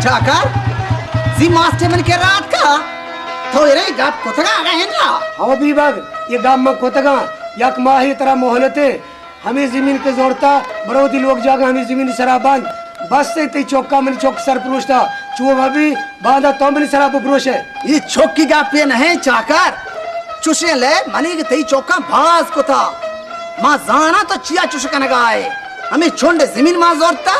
चाकर जी मास्टर मन के रात का थोड़े गाप कोतगा आ गए ना हवा बीबाग ये गांव में कोतगा यक माही तरह मोहलते हमें जमीन के जोड़ता बड़ोदी लोग जागा हमें जमीन शराबान बस से ते चौका मन चौक सर पुरुष था चुओ भाभी बांधा तो मन शराब पुरुष है ये चौक की गाप पे नहीं चाकर चुशे ले मनी के ते चौका भास को था मां जाना तो चिया चुशका नगाए हमें छोंडे जमीन मां जोड़ता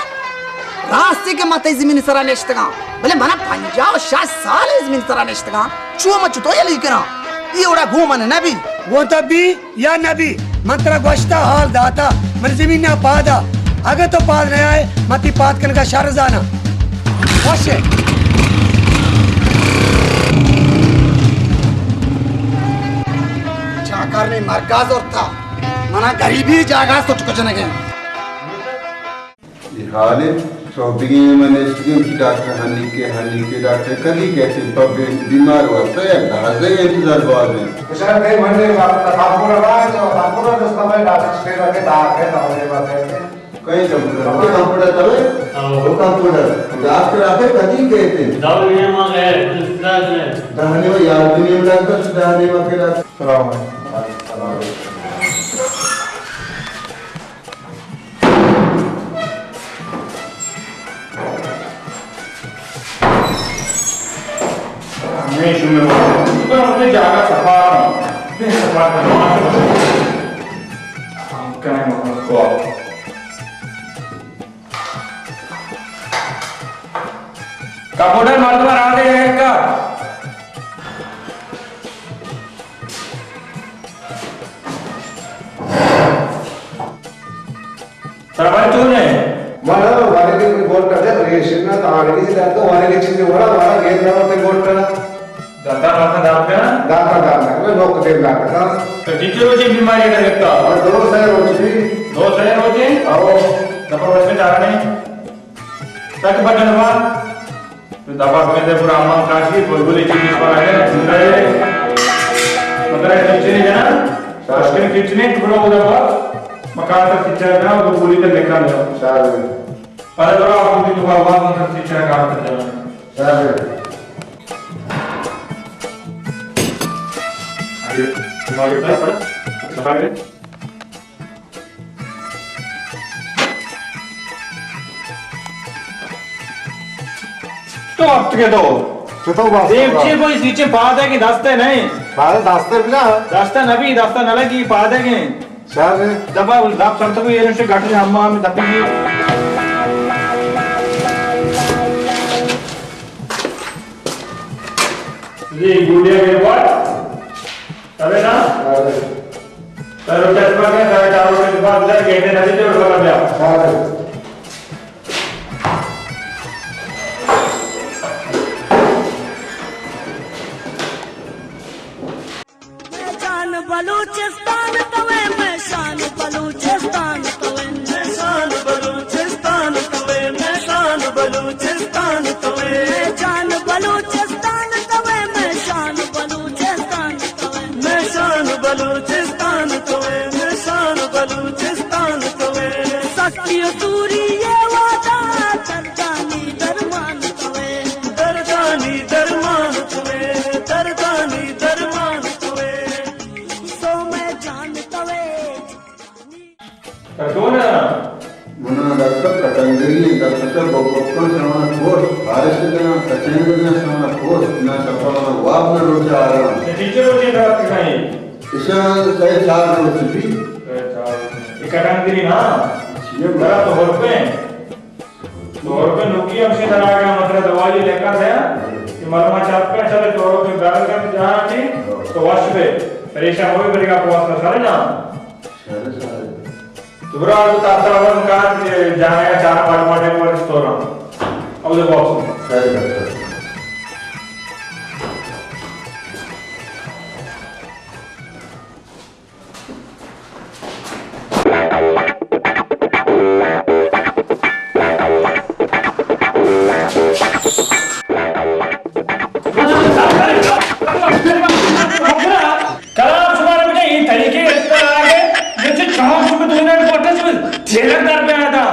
रास्ते के माते जमीन सरा नेश्तगा भले मना 50-60 साल जमीन सरा नेश्तगा चुओ मच तो ये लिखना ये उड़ा घूमन नबी वो तभी या नबी मंत्रा गोश्ता हाल दाता मन जमीन ना पादा अगर तो पाद नहीं आए मती पाद कन का शारजाना वशे चाकर में मरकाज और था मना गरीबी जागा सोच कुछ न गए हाले चौबीस मैंने स्क्रीन की डॉक्टर हनी के डॉक्टर कभी कैसे पब बीमार हुआ तो यार ढाजे इंतजार बाद में कुशल कई महीने बाद तापुर रहा है तो तापुर जो समय डॉक्टर स्टे रखे दाग है तो बात है कई कंप्यूटर तवे वो कंप्यूटर डॉक्टर आके कभी कहते दाव ये मां है सुधार में दहने में यार दुनिया में लगता सुधारने में अकेला सलाम हमें शुरू में तो अपने जागा सफा करना हम करेंगे को कंप्यूटर मर्दवा आ गए हैं का सरवर क्यों नहीं mana warga ini gold kerja creation na tahan ini sih तो warga ini चीज़ वाला वाला गेम ना होते gold करना दाता दाता दाता मैं लोग देख रहा था तो कितने रोज बीमारी का लगता और दो साल हो चुकी दो साल रोज आओ दफा वर्ष में जा रहा नहीं तक बटन बार तो दफा में दे पूरा अम्मा काशी बुलबुली चीज पर आए सुंदर मतलब किचने जाना शास्त्र किचने पूरा उधर पर मकान का किचन का वो पूरी तरह निकाल दो शायद पर जरा आप भी दुआ बात मतलब किचन काम कर देना शायद आगे तुम्हारे पर सफाई तो अब के दो तो बात देवची कोई सीचे पाद है कि दास्ते नहीं बाहर दास्तर भी ना दास्ता नबी दास्ता नला की पाद है कि शायद दबा दाब करते हुए ये गाठी अम्मा में दबी ये गुड़िया के बाद तबे ना तर चश्मा के सारे चारों के बाद उधर कहते नदी से उड़ कर गया शायद बलूचिस्तान तवे मैं शान बलूचिस्तान तवे मैं शान बलूचिस्तान तवे मैं शान बलूचिस्तान तवे मैं शान बलूचिस्तान तवे मैं शान बलूचिस्तान तवे मैं शान बलूचिस्तान तवे मैं शान बलूचिस्तान तवे सच्ची दूरी ये वादा दरदानी दरमान तवे दरदानी दरमान तवे दरदानी दरमान कौन है मना डॉक्टर कटंगरी डॉक्टर बॉक्टर श्रवण कोर्स भारत के ना कचेंद्र ने श्रवण कोर्स ना सफल वाप न रोज आ रहा टीचर रोज रात के नहीं इसे कई 4 रोज भी ये कटंगरी ना ये बड़ा तो ₹100 नुकी हमसे डरा गया मतलब दवाई लेकर है कि मरमा चाप का चले तो के गाल कर जहां थी तो वाश पे परेशान होई बड़ेगा पवास ना सारे ना तुबरा तो तात्रावन का जाने का 4-5 मॉडल पर स्टोर अब देखो ऑप्शन सही डॉक्टर ठेकेदार पे आया था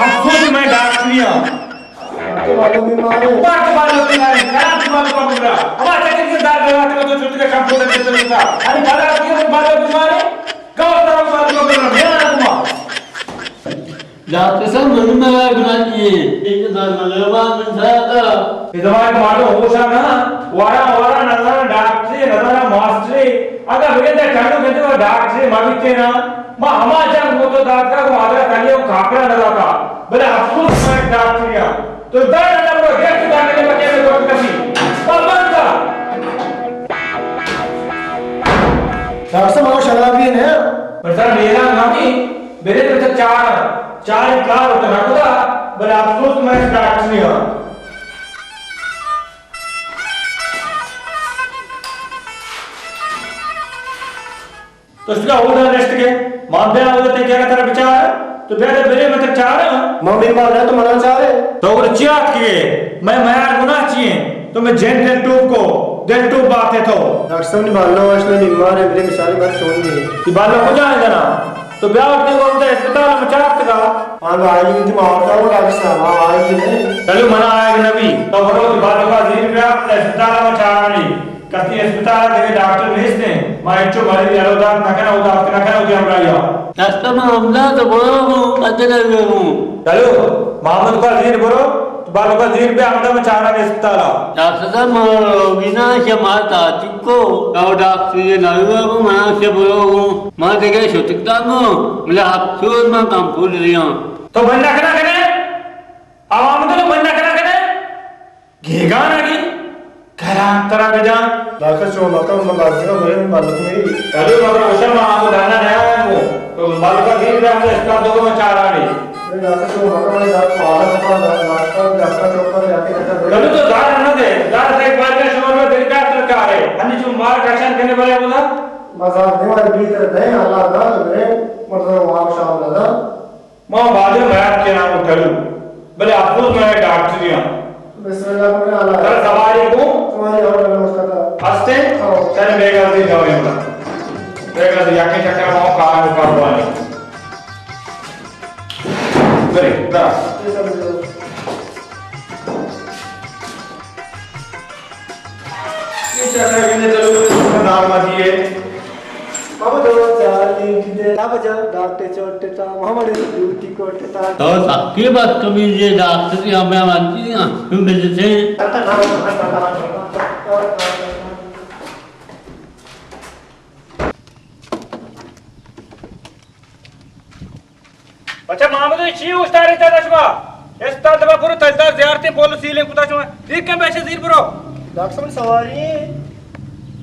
अब खुद मैं डाक लिया तो मालूम दार लगाते हो तो छुट्टी का काम पूरा करते रहता अरे बाला की बाला तुम्हारे गांव तरफ बाला को करना है तुम डॉक्टर साहब मन में बनाइए एक दार मलवा में था इधर मारो होशा ना वारा वारा नजर डॉक्टर नजर मास्टर अगर वे चालू करते हो डॉक्टर माविते ना मां हमारा को तो डॉक्टर को आदर करियो काकरा नजर का बोले अफसोस मैं डॉक्टर या तो दर नंबर गेट डालने के बच्चे में कोई कमी बंद का डॉक्टर साहब वो शराबी है पर सर मेरा नामी मेरे तो चार इकरार होता ना खुदा बोले अफसोस मैं डॉक्टर या तो इसका होगा नेक्स्ट के मानते हैं वो क्या तेरा विचार है तो बेटे मेरे मतलब चाह रहे हो मम्मी मार रहा तो मना चाह रहे तो अगर चियात किए मैं गुना चाहिए तो मैं जेन दिल टूब बात है तो डॉक्टर साहब ने बाल लो असली निम्मा रे मेरे सारी बात सुन ली कि बाल को जाने देना तो ब्याह उठने को उधर अस्पताल में चाहत का हां आई थी मारता वो डॉक्टर साहब आई नहीं चलो मना आएगा नबी तो बोलो कि बाल का जीव ब्याह अस्पताल में चाह नहीं कति अस्पताल देखे डॉक्टर भेजते हैं मैं इच्छो भरी अलोदार नकना उदी हमरा या डॉक्टर में हमला तो बोलो अदर हूं चलो मोहम्मद को जीर बोलो बाल का जीर पे हमदा में चाह रहा अस्पताल डॉक्टर साहब बिना से माता चिको और डॉक्टर ये नलवा को मना से बोलो मां देखे छुटकता को मतलब अफसोस में काम भूल लिया तो बंदा कना कने आवाम तो बंदा कना कने घेगा ना की करा तरा बेजा डॉक्टर चो मका मैं बात का मेरे में बाल मेरी चलो मगर ओशन में आपको दाना नया है वो तो बाल का दिन पे हमने इसका दो में चार आ गई डॉक्टर चो मका मैं दांत पाला का डॉक्टर चो पर जाके चलो तो दार न दे दार से एक बार के शोर में दिल का तर का है अन्य जो मार कशन करने वाले बोला मजाक नहीं वाले भीतर नहीं अल्लाह दा मेरे मतलब वहां शाम दादा मां बादल मैप के नाम उठलू भले अफसोस मैं डॉक्टर या बिस्मिल्लाह में अल्लाह सर सवारी को तुम्हारी और नमस्कार हस्ते चल बेगा से जाओ ये बेगा से याके चक्कर में काम कर वाले करे दा ये चक्कर के चलो नाम दिए बाबू दो चार लिंक दे ना बजा डॉक्टर चोटता हमारे ड्यूटी कोटता तो सबकी बात कभी ये डॉक्टर की हमें मानती हैं तुम मिलते अच्छा मामूद ची उस्तारी ता दशवा इस ताल दबा पूरा तलता ज़ियारतें बोलो सीलिंग कुता छुआ देख के पैसे जीर ब्रो डॉक्टर साहब सवारी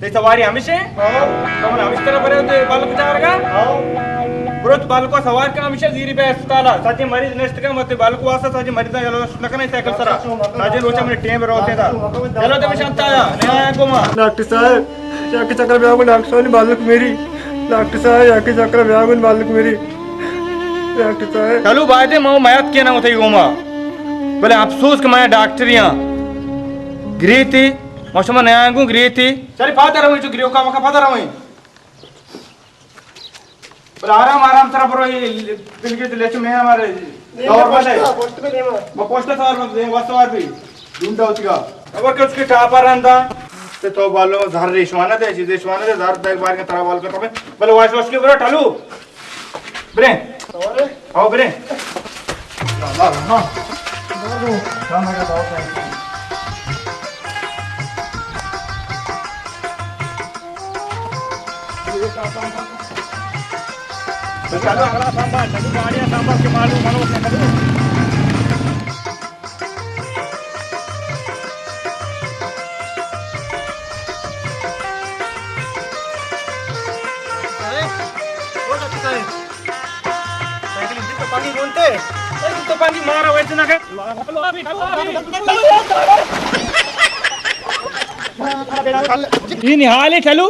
ते सवारी हमेशा कौन हम इस तरह बने होते बाल बचार का ब्रो बाल को सवार का हमेशा जीरी पे अस्पताल सच्चे मरीज नेस्ट का मत बाल को आसा सच्चे मरीज चलो नकने साइकिल सरा आज रोचा में टेम रोते था चलो तो शांत आया नया को मां डॉक्टर साहब जाके चक्कर ब्याह को डॉक्टर साहब ने बालक मेरी डॉक्टर साहब जाके चक्कर ब्याह को बालक मेरी डॉक्टर साहब चलो बायदे मो मयत के ना होते गोमा बोले अफसोस के मैं डॉक्टर यहां गिरी थी मौसम नया को गिरी थी चल फादर हुई जो गिरियो का मका फादर हुई पर आराम तरह पर दिल के ले में हमारे दौर पर है पोस्ट में देवा वो पोस्ट सवार में दे वसवार भी ढूंढा उसका अगर के उसके टापर रहता ते तो बालों धर रेशवाना दे चीज रेशवाना दे धर बैग बार के तरह बाल के तबे बोले वाश वाश के बरा ठालू ब्रे और आओ ब्रे हां हां जान लगा दो तो चलो अगला संभाल चलो गाड़ियां संभाल के मालूम मानो अपने कदम पानी बोलते तो पानी मारा वैसे ना के ये निहाले ठलू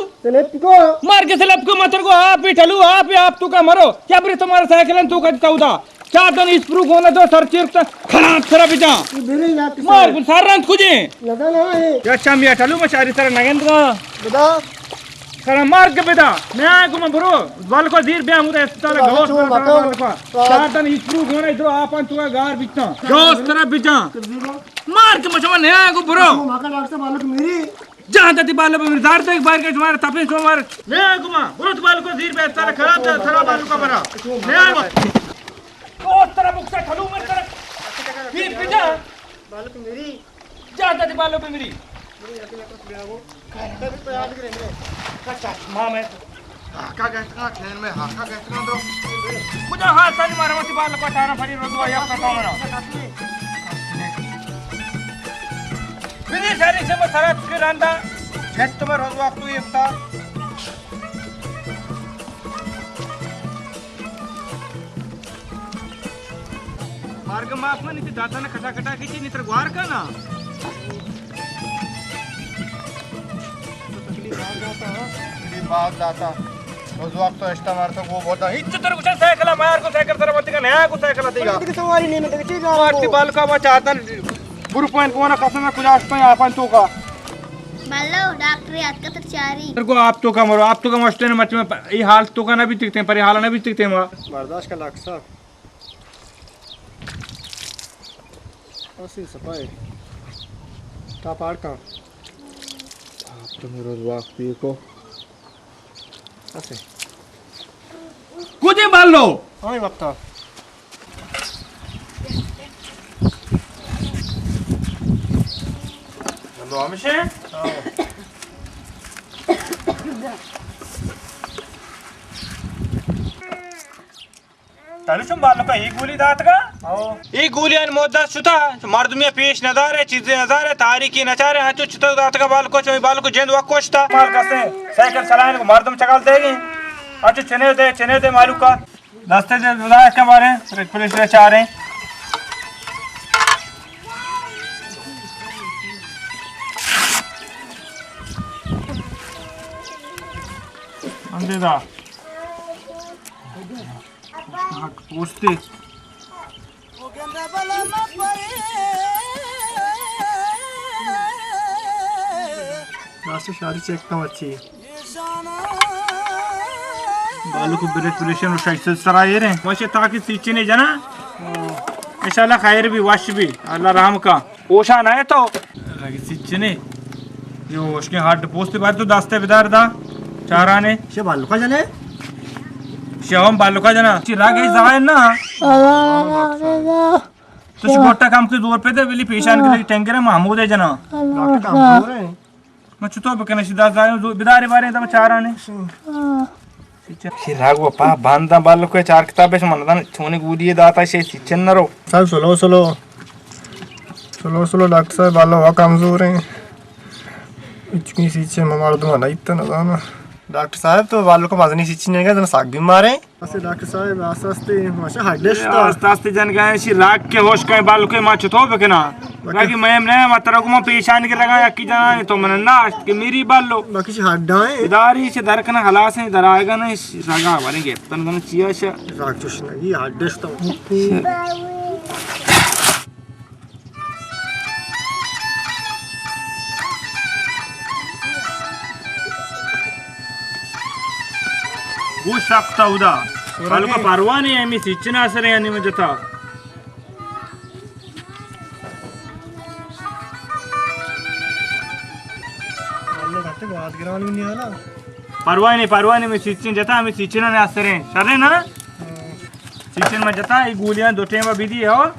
मार के सलब को मतर को आप ही ठलू आप तू का मरो क्या बरे तुम्हारा साइकिल तू का चौदा चार दिन स्प्रू होना तो सर चिर खराब खरा बिजा मार को सार रंग खुजे लगा ना है क्या चामिया ठलू में सारी तरह नगन का बता खरा मार के बेटा मैं को मैं बरो वाल को धीर बे मुरे अस्पताल घोष वाल को चार दिन स्प्रू होना इधर आपन तू का गार बिचा घोष तरह बिचा मार के मचमा नया को बरो माका डॉक्टर साहब बालक मेरी जहाँ तक बालों पे मिर्दार तक बाहर के तुम्हारे तपे तुम्हारे नहीं आए गुमा बोलो तो बालों को जीर पे सारा खराब बालों का बना नहीं आए तो उस तरह बुक से खलू मत कर फिर पिटा बालों पे मेरी जहाँ तक बालों पे मेरी माँ मैं का गैस खेल में का गैस ना दो मुझे हाथ से मारा मुझे बालों को टाना फड़ी रोज़ या करता हूँ ना फिर सारी से मैं सारा के रंदा छत में रोज़ वक्त हुई एकता मार्ग माफ में नहीं दाता ने खटा खटा की नहीं तर ग्वार का ना बात जाता रोज वक्त तो इष्टा मारता वो बोलता इज्जत तेरे कुछ साइकिल मार को साइकिल तेरे बत्ती का नया को साइकिल देगा सवारी नहीं मैं ठीक मारती बाल का वो चाहता गुरु पॉइंट को ना कसम में कुछ आस्ता है अपन तो का बल्लो डॉक्टर याद का तरचारी तेरे को आप तो का मरो आप तो का मस्ते ने मच में ये हाल तो का ना भी दिखते हैं पर ये हाल ना भी दिखते हैं बर्दाश्त का लक्ष्य ऐसी सफाई का पार का आप तो मेरे रोज वक्त को ऐसे कुछ ही बाल लो हाँ वक्ता लो हमेशा तालुचुम बालों का एक गोली दात का एक गोली अन मोदा सुता मर्द में पेश नजार है चीजें नजार है तारीखी नचारे हाथों चितो दात का बाल को जेंद वक कोचता माल कसे साइकिल चलाने को मर्दम चकाल देगी अच्छा चने दे मालूम का रास्ते से बता के बारे पुलिस ले चाह रहे अंधेरा पूछते रास्ते शादी चेक कम अच्छी बालू को ब्रेक और शायद सराय रहे वैसे ताकि सीचे नहीं जाना इंशाल्लाह खैर भी वाश भी अल्लाह राम का ओशा ना है तो लगी सीचे ने जो उसके हाथ पोस्ते बार तो दास्ते बिदार दा चारा ने शे बाल का जाने शहम बालू का जना चिरागे जाए ना तो छोटा काम के जोर पे दे बिली पेशान के टैंकर है महमूद है जना डॉक्टर काम कर रहे हैं मैं चुतो बकने सीधा जाए बिदारे बारे तब चारा ने शिराग वो पा बांधा बालू के चार किताबें से मनदान छोने गुदिए दाता से सिचन न रो साहब सोलो डॉक्टर साहब बाल हुआ कमजोर हैं इतनी सीचे में मार दूंगा नहीं इतना ना डॉक्टर साहब तो बालों को मजनी सीची नहीं गया तो साग भी मारे ऐसे डॉक्टर साहब आस्ते आस्ते माशा हार्डलेस तो आस्ते आस्ते जन गए शिराग के होश का बालू के मां चुतो बकना बाकी मैं ने मात्रा को मैं पेशान के लगा की जाना तो मन ना कि मेरी बालो बाकी से हड्डा है इदारी से दरकना हलास है दराएगा ना रागा वालेंगे तन चिया से राक्षस नहीं हार्डलेस तो वो सख्त उदा बालू का परवाह नहीं है मी सिचना असर है यानी में जता परवाह नहीं मैं सिचन जता मैं सिचना ने असर है सरे ना सिचन में जता ये गोलियां दो टेम विधि है और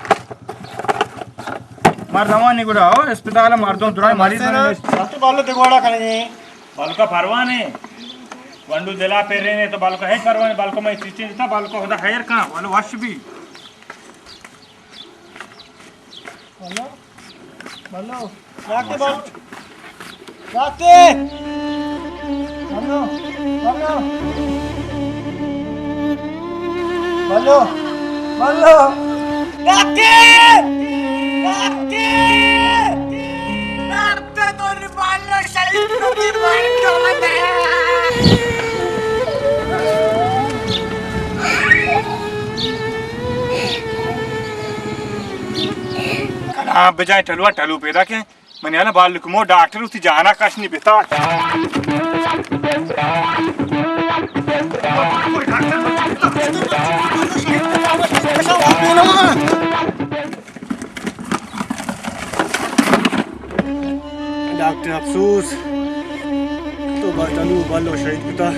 मार रवानी गुड़ा हो अस्पताल मार दो तुरा मारी तो बालों दिगवाड़ा करेंगे बालू का परवाह नहीं वंडू दिला पे रहे तो बाल को है परवाने बाल को मैं सिचन जता बाल को होदा खैर का वालो वाश भी बालो लाके बाल लाके बालो लाके नारते तो बालो शरीर को भी मार दो हाँ बजाय टलवा टलू पे रखे मैंने ना बाल को मो डॉक्टर उसी जाना कश नहीं बेता डॉक्टर अफसोस बालू बालो शहीद कुता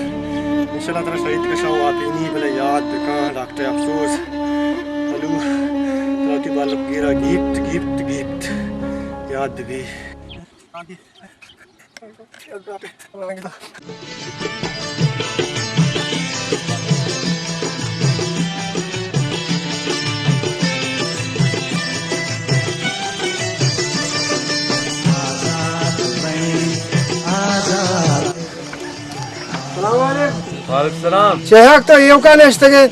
इंशाल्लाह तेरा शहीद का शाव आप नहीं बले याद का डॉक्टर अफसोस बालू राती बाल गिरा गिफ्ट याद भी वालेकुम शेहक तो ये का नष्टगे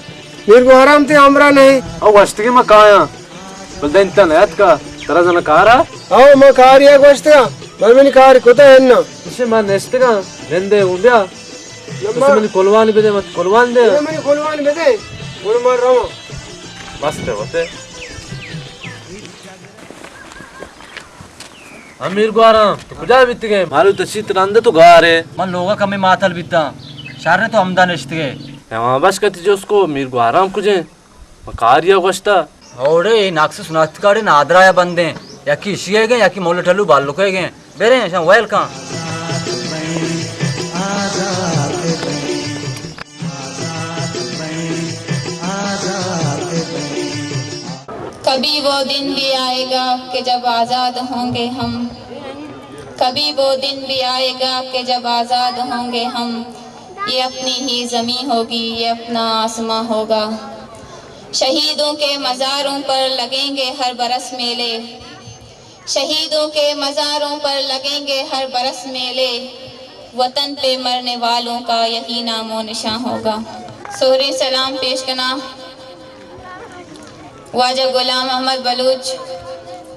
मेरे को आराम ते आमरा नहीं अव वस्तगे म काया बलदन तनत का तरा जन कारा आओ मैं कार्य वस्तगा मैं कार्य कोता है ना इसे म नष्टगा वेंदे उंद्या मने कोलवान बेदे मत कोलवान दे मैं कोलवान बेदे बोल मार रहा हूं मस्त होते अमीर ग्वारा तो कुजा बितगे मारू तो शीत रंदे तो गारे मन लोगा कमे माथल बिता शारे तो हमदान इश्तगे वहां बस कति जो उसको मीर ग्वारा कुजे कार्य गोष्टा औड़े नाक्स सुनात काड़े नादराया बंदे या की शिए गए या की मोले ठल्लू बाल लोके गए बेरे शा वेल का कभी वो दिन भी आएगा कि जब आज़ाद होंगे हम कभी वो दिन भी आएगा कि जब आज़ाद होंगे हम ये अपनी ही ज़मीं होगी ये अपना आसमां होगा शहीदों के मज़ारों पर लगेंगे हर बरस मेले शहीदों के मज़ारों पर लगेंगे हर बरस मेले वतन पे मरने वालों का यही नामो निशान होगा सोहरे सलाम पेश करना वाजा गुलाम अहमद बलूच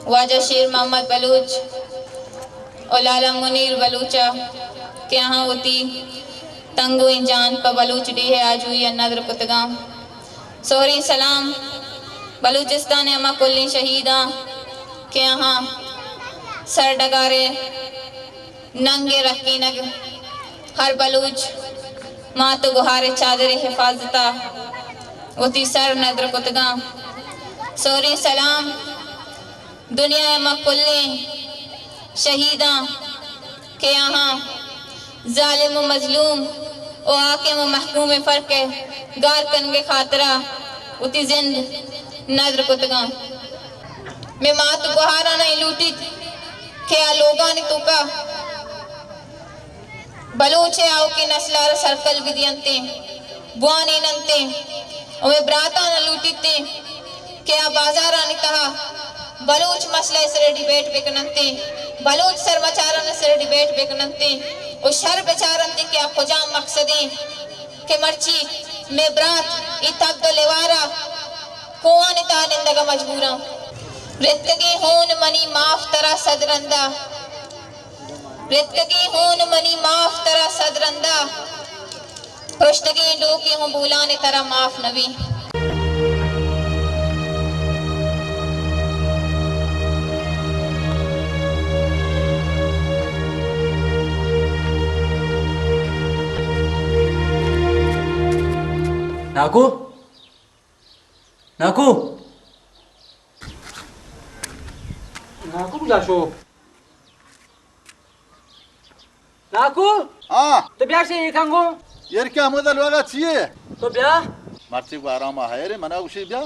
वाजा शेर मोहम्मद बलूच और लाला मुनीर बलूचा के यहाँ होती तंगु इंजान पर बलूच डी है आजू या नदर कुतगाम सोहरी सलाम बलूचिस्तान अमा कुल्ली शहीदा के यहाँ सर डगारे नंगे रखी नग हर बलूच मात गुहारे चादरे हिफाजता होती सर नदर कुतगाम सोरी सलाम दुनिया मकुल्ले शहीदा के यहाँ जालिम मजलूम और हाकिम महकूम फर्क गार कन के खातरा उती जिंद नजर कुतगा मैं मात गुहारा नहीं लूटी क्या लोगा ने तुका बलूचे आओ की नस्लार सर्कल विदियंते बुआनी नंते और मैं ब्राता न लूटी थे क्या बाजार ने कहा बलूच मसला सर डिबेट बेकनंते बलूच सरमाचारा ने सर डिबेट बेकनंते और शर बेचारन दे क्या खुजा मकसदे के मर्ची में ब्रात इतक दो लेवारा कोआ ने ता निंदगा मजबूरा रितगी होन मनी माफ तरा सदरंदा रितगी होन मनी माफ तरा सदरंदा पृष्ठगी डोके हूं बुलाने तरा माफ नबी नाकू नाकू नाकू बुलाशो नाकू हाँ तो ब्याह से एक अंगो यार क्या मुदल वाला चाहिए तो ब्याह मर्ची को आराम है रे मना उसी ब्याह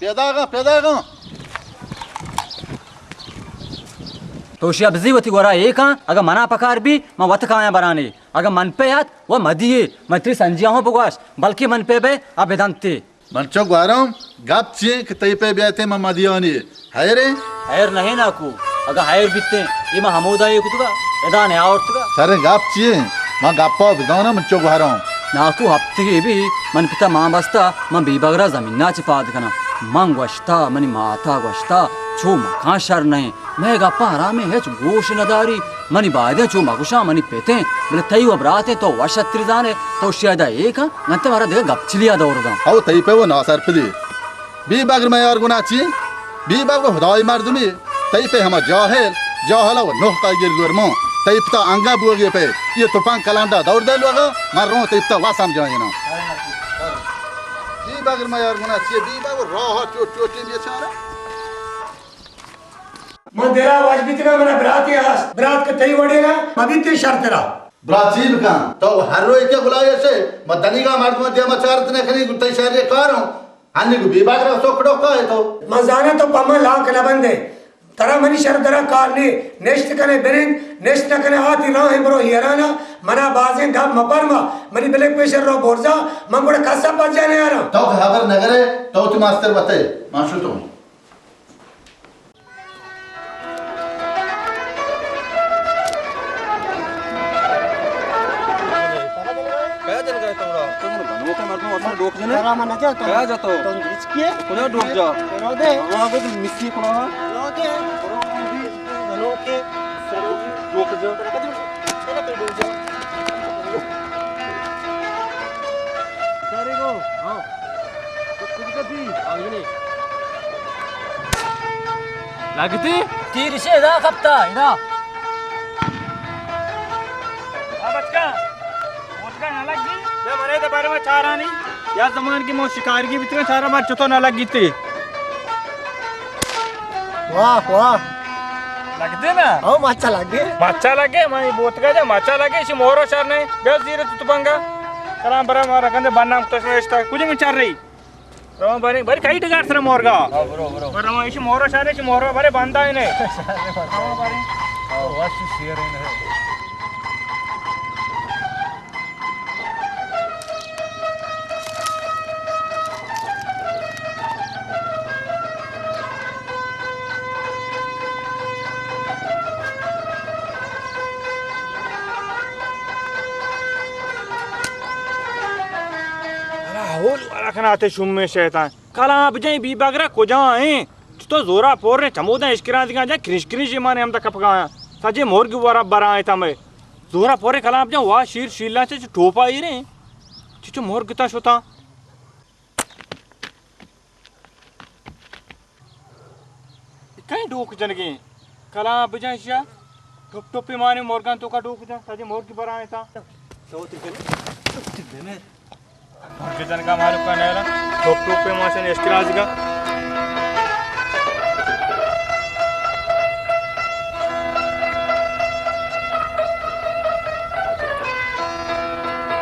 पैदा तो शिया बिजी वती गोरा एक हां अगर मना पकार भी मैं वत काया बराने अगर मन पे याद वो मदिए मैं त्री संजिया हो बगवास बल्कि मन पे बे अबेदंते मंचो ग्वारम गप चाहिए कि तई पे ब्याह थे मदियानी है रे हैर नहीं नाकू अगर हैर बिते ये मैं हमोदा ये कुतगा एदा ने आवतगा सारे गप चाहिए मैं गप्पा बिगाना मंचो ग्वारम नाकू हफ्ते भी मन पिता मां बस्ता मैं बीबगरा जमीना चिपाद कना मंग वस्ता मनी माता वस्ता छो मखा शर नहीं मैं गप्पा आरामे है गोश नदारी मनी बादे छो मगुशा मनी पेते बोले तई वबराते तो वशत्री जाने तो शायद एक नंते मारा दे गपचलिया दौरदा आओ तई पे वो ना सर पे बी बागर मैं और गुना चाहिए बी बाग हदाई मार दुमी तई पे हम जाहल वो नोह का गिर गुरमो तई पे अंगा बुगे पे ये तूफान कलांडा दौड़ दे लोगा मार रो तई पे वा समझाए ना बी बागर मैं और गुना चाहिए बी बाग रह चोटी में छारा मैं तेरा आवाज भी तेरा मेरा बरात के तई वड़ेगा मैं भी ते शर्त तेरा ब्राजील का तो हर रोज के बुलाए से मदनी का मर्द मध्य मचारत ने खनी गुत्ते शहर कारो हानि को विभाग रा सोकड़ो का है तो मजाना तो पमा लाख न बंदे तरा मनी शरदरा कारने नेस्ट कने बेरिंग नेस्ट कने आती ना है बरो हिराना मना बाजे गा मपरमा मनी ब्लैक प्रेशर रो बोर्जा मंगोड़े कसा पज जाने यार तो खबर नगरे तो तुम मास्टर बते माशु तुम जरा मना जा तो क्या जातो तो इसके कोना डूब जा रोदे वहां पे मिस्सी कोना रोदे रोके डूब जा चलो पे डूब जा सारे को हां कुछ कभी आगे नहीं लगती तीर से दा कपता इना बच्चा उसका ना लगी ये मरे तो बारे में चारा नहीं या जमान की मो शिकार की भीतर चारा बार चतो ना लगी थी वाह वाह लगते ना ओ माचा लगे मैं बोत गया माचा लगे इसी मोरो चार नहीं बेस जीरे तू पंगा कलाम बरा मारा कंदे बनना तो इसमें इस्ता कुछ नहीं चार रही रमा बरी बरी कई टगार सर मोरगा बरो रमा इसी मोरो चार इसी मोरो बरे बंदा ही नहीं रमा बरी वाशी शेर है आते शुम में शैतान कल आप जाए बी बगरा को जाए तो जोरा पोर ने चमोदा इश्किरा दिखा जाए क्रिश क्रिश माने हम तक कपकाया सजे मोर की वारा बरा आए था मैं जोरा पोरे कल आप जाए वाह शीर शीला से टोपा ही रे चिचो मोर किता शोता कहीं डोक जन गए कल आप जाए शिया टोप टोपी माने मोरगान तो का डोक जा सजे मोर की बरा आए था तो तिकने मोर जन का मालूम का नेला टोप टोपी मासे ने इश्किरा दिखा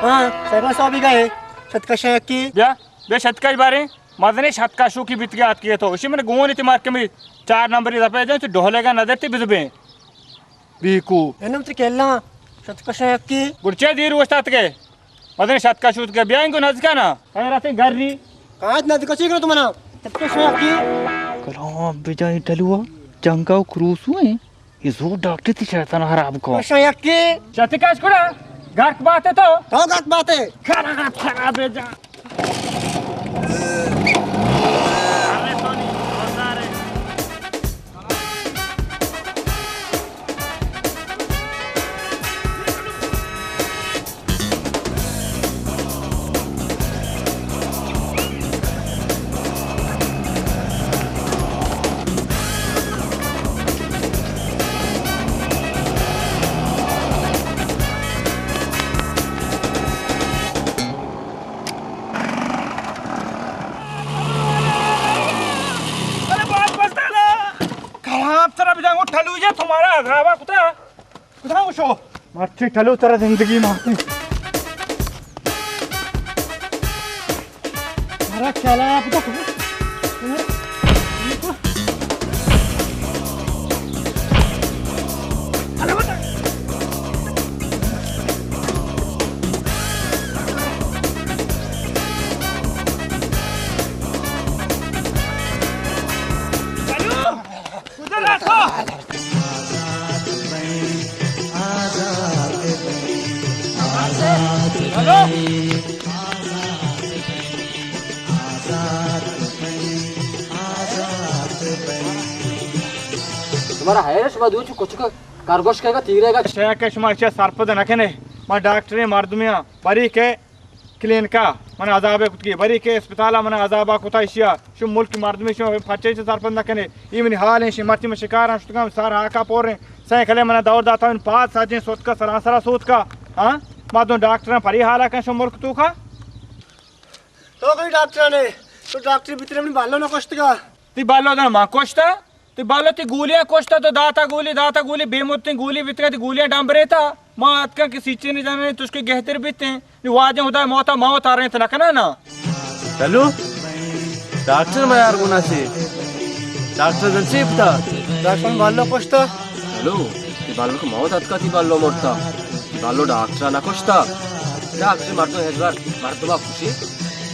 हां सरवा सो भी गए शतकश की बे शतकश बारे मदने शतकशों की बीत गया किए तो उसी में गोन इतने मार के में 4 नंबर ही दपे जाए तो ढोलेगा नजर ते बिजबे बीकू एनम तो केला शतकश की गुरचे दीर वस्तात के मदने शतकशों के ब्याह को नजका ना कहीं रहते घर री काज ना दिखो करो तुम्हारा शतकश की कलो बिजाई डलुआ जंगाओ क्रूस हुए ये जो डॉक्टर थी शैतान हराम को शतकश कोड़ा गाक बात है तो गाक बात है खराब है जा तुम्हारा घावा कुता कुता उशो मरते ठलो तेरा जिंदगी मारते मेरा ख्याल है आप तो तुम्हारा हैरस बदू कुछ का कारगोश का तीरेगा शेकश माचे सरपद नखने मा डॉक्टर मर्दमिया बरी के क्लिनिका मन अजाबे कुतकी बरी के अस्पताल मन अजाबा कुता इशिया शु मुल्क मर्दमी शु फचे से सरपद नखने इमन हाल है शिमर्ति में शिकार हम शुतका सार आका पोरे सै खले मन दौर दाता इन 5 साजे सोत का सरासरा सोत का हां मा दो डॉक्टर परी हाला का शु मुल्क तू खा तो कोई डॉक्टर ने तो डॉक्टर भीतर में बालो न कोष्ट का ती बालो ना मा कोष्टा ती बालो ती गोलियां कोष्टा तो दाता गोली बेमुत ती गोली वितका ती गोलियां डांबरे था माँ अतका के सीचे नहीं जाने तुझके गहते बीते हैं वाजे होता है मौत मौत आ रहे थे ना ना चलो डॉक्टर मैं यार गुना से डॉक्टर गंसी पता डॉक्टर बालो कोष्टा हेलो बालो को मौत अतका थी बालो मोरता बालो डॉक्टर ना कोष्टा डॉक्टर मर्दो हेजबार मर्दवा खुशी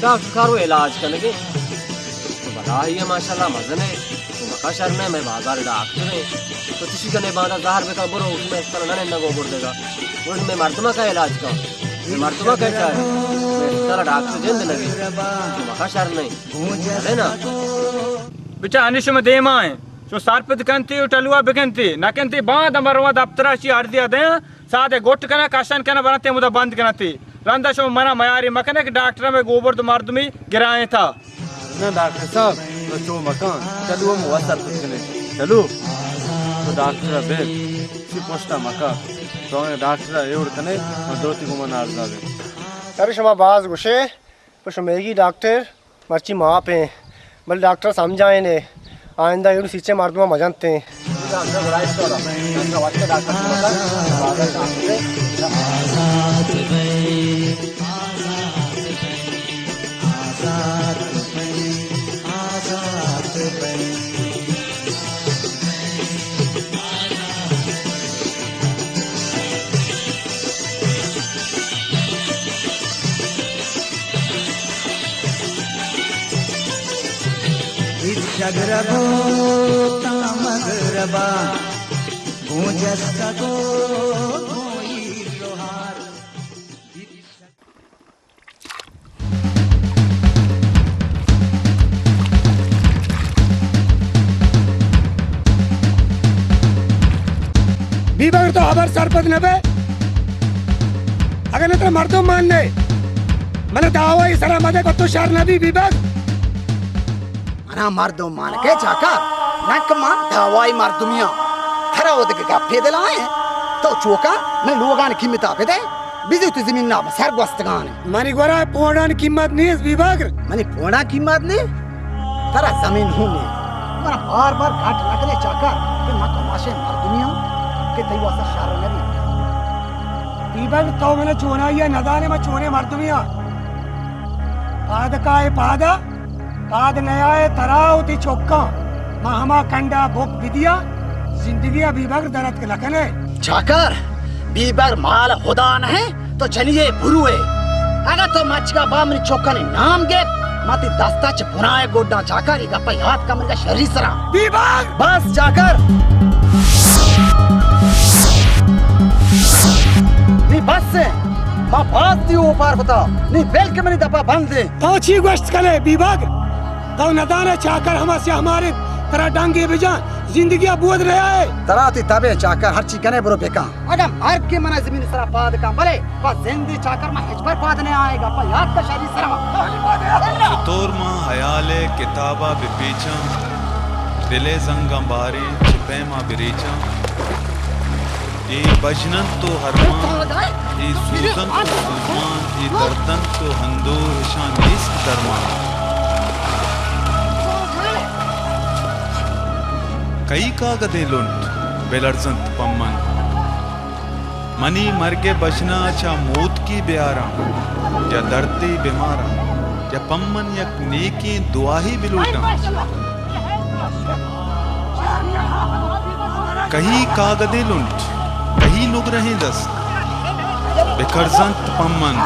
डॉक्टर कारो इलाज करने के तो बड़ा ही है माशाल्लाह मजन है तो मका शर्म है मैं बाजार डॉक्टर है तो किसी का नहीं बाधा ज़हर बेकार बोलो उसमें इस तरह ना गोबर देगा वो मैं मर्दमा का इलाज का मैं मर्दमा कैसा है मैं तरह डॉक्टर जिंद लगे तो मका शर्म नहीं है ना बेटा अनिश में दे माँ जो सारपत कंती उठलुआ बिकंती न कंती बाद अमरवा दफ्तरा शी हर दिया दे सादे गोट कना काशन कना बनाते मुदा बंद करती रंदा शो मना मयारी मकने के डॉक्टर में गोबर तो मर्दमी गिराए था ना डॉक्टर साहब तो जो मकान चलो हम वसत करने चलो तो डॉक्टर बे सी पोस्टा मका तो डॉक्टर एवड कने दोती को मनार जावे अरे शमा बाज गुशे पुश मेगी डॉक्टर मर्ची मां पे बल डॉक्टर समझाए ने आइंदा एवड सीचे मर्दमा मजनते डॉक्टर बड़ा इसको ना वास्ते डॉक्टर बादल जगरबो तमगरबा गूंजस्ता को कोई लोहार बीबर तो हबर सरपंच ने बे अगर न तो मर्दो मानने मैंने दावा ही सरा मदे को तो शहर नबी बीबर अना मर्दो मान के चाकर नक मान दवाई मर्दुमिया खरा होते के गप्पे दिलाए तो चोका मैं लोगान कीमत आपे दे बिजू तो जमीन ना सर गोस्तगान मानी गोरा पोड़ान कीमत नहीं इस विभाग मानी पोड़ा कीमत नहीं तेरा जमीन होने मरा बार बार घाट लगने चाकर कि ना कमाशे मर्दुमिया के तई वासा शहर नबी विभाग तो मैंने चोना या नदाने में चोने मर्दुमिया पाद का है पादा पाद नया तरावती चौका महमा कंडा भोग विदिया जिंदगी विभाग दरद के लखने चाकर बीबर माल खुदा न है तो चलिए बुरुए अगर तो मच का बामरी चौका ने नाम गे माती दस्ता च बुनाए गोडा चाकर एक अपा याद का मेरा शरीर सरा बीबर बस चाकर नी बस से मां बात दी ऊपर बता नी बेल के मेरी दबा बंद दे पहुंची गोश्त करे विभाग तो नदाने चाकर हमसे हमारे तरह डांगे बिजा जिंदगी बोध रहा है तराती तबे चाकर हर चीज कने बरो बेका अगर मार के मना जमीन सरा पाद का भले पर जिंदगी चाकर में हिजबर पाद नहीं आएगा पर याद का शरीर सरा सुतोर मां हयाले किताबा बिपीचा दिले जंगा बारे छिपे मां बिरीचा ये बजनन तो हरमा ये सूजन तो सुजमान ये दर्दन तो हंदोर हिशान इश्क दरमान कई कागदे लुंट बेलरजंत पम्मन मनी मरगे बचना चा मौत की ब्यारा या दर्दे बीमारा या पम्मन यक नेकी दुआ ही बिलूटा कहीं कागदे लुंट कहीं नुग रहे दस्त बेखरजंत पम्मन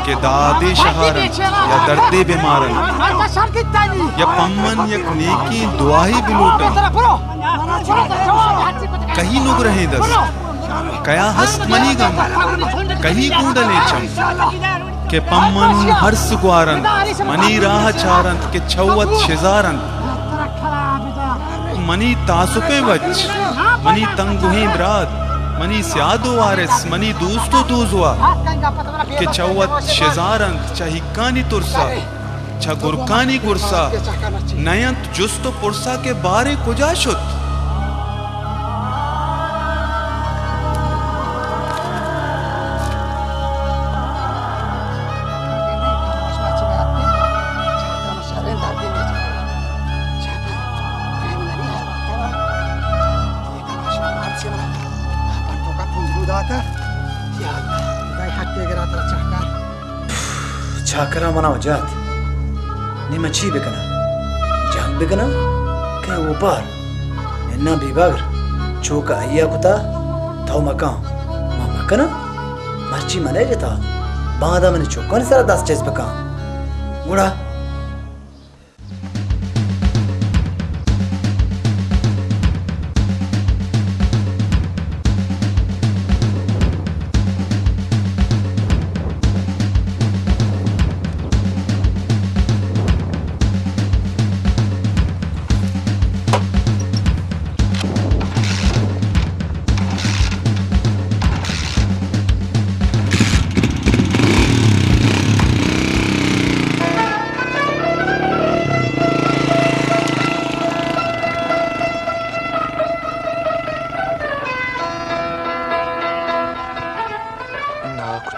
के दादे शहारन या दर्दे बीमारन या पम्मन यक नेकी दुआ ही बिलूटा कहीं नुग रहे दस कया हस्त मनी गम कहीं कूडले चम के पम्मन हर्ष ग्वारन मनी राह चारंत के छवत शिजारंत मनी तासुपे वच मनी तंगुही ब्राद मनी स्यादो वारिस मनी दूस्तो दूजवा के चौवत शिजारंत चहिकानी तुरसा छ गुरकानी गुरसा नयंत जुस्तो पुरसा के बारे कुजा शुत तेरा चाहकार चाकरा मना जात निम अच्छी बिकना जाग बिकना के ऊपर इन्ना बीबागर चौका अय्या कुता थो मका मकना मर्ची मने जता बादा मने चौका ने सारा 10 चेस बका गुड़ा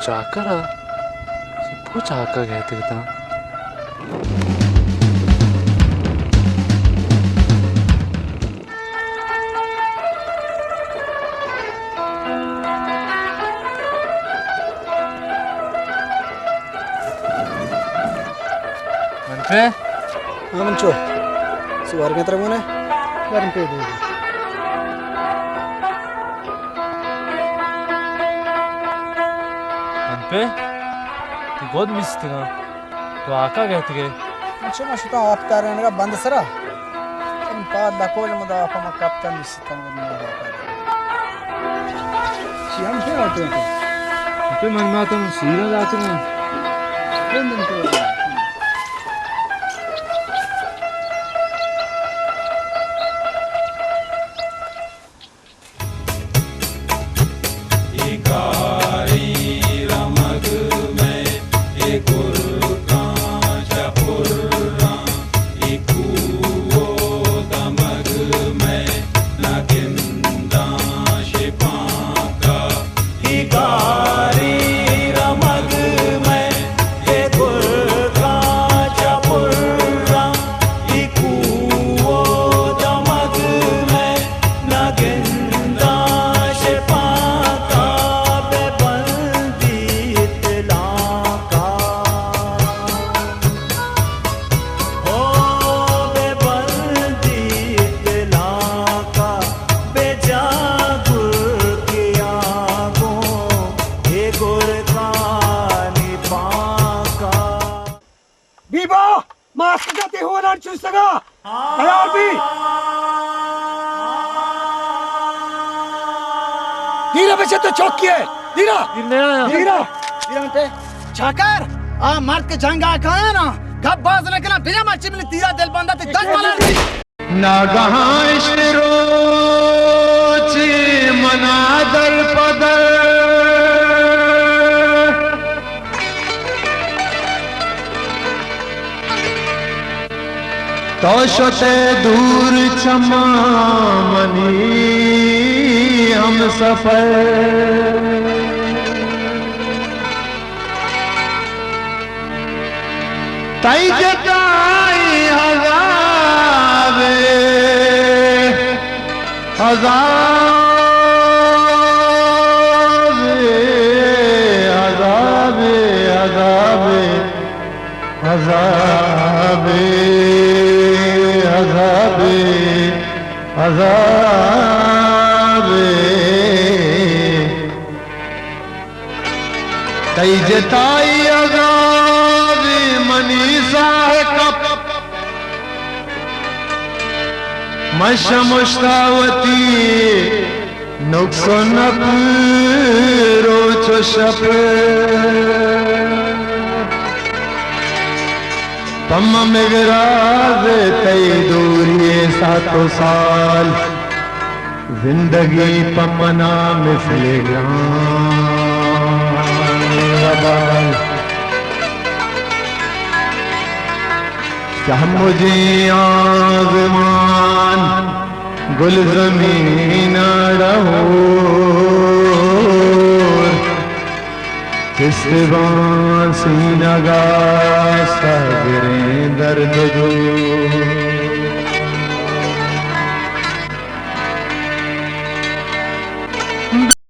चाकर वो चाकर कहते था मनपे हाँ मंचो सुवार में तरह मुने गरम पे दे पे ती गोद मिस्तिगा तो आका कहते के अच्छा मशता आफ्तार का बंद सरा इन पाद दाकोल मदा फमा कप्तान मिस्तिगा मदा चियाम पे आते हैं पे मन में तुम सीधा जाते हैं बंदन तो बच्चे तो चौकी है धीरा धीरा पे चाकर आ मर्द के जंगा खाया ना कब बाज निकला बिना मच्छी में तीरा दिल बंदा ते दस माला नागहां रोची मनादर पदर तो शते दूर चमा मनी हम सफर तई जताई हजाबे हजाबे हजाबे हजाबे हजाबे हजाबे हजाबे तई जताई अगावे मनीषा है कप मश मुश्तावती नुक्सो नप रोचो शप पम मेघराज तई दूरिए 7 साल जिंदगी पमना मिसलेगा क्या मुझे आज़मान गुल ज़मीन रहो किस बांसी नगा सगरे दर्द दूर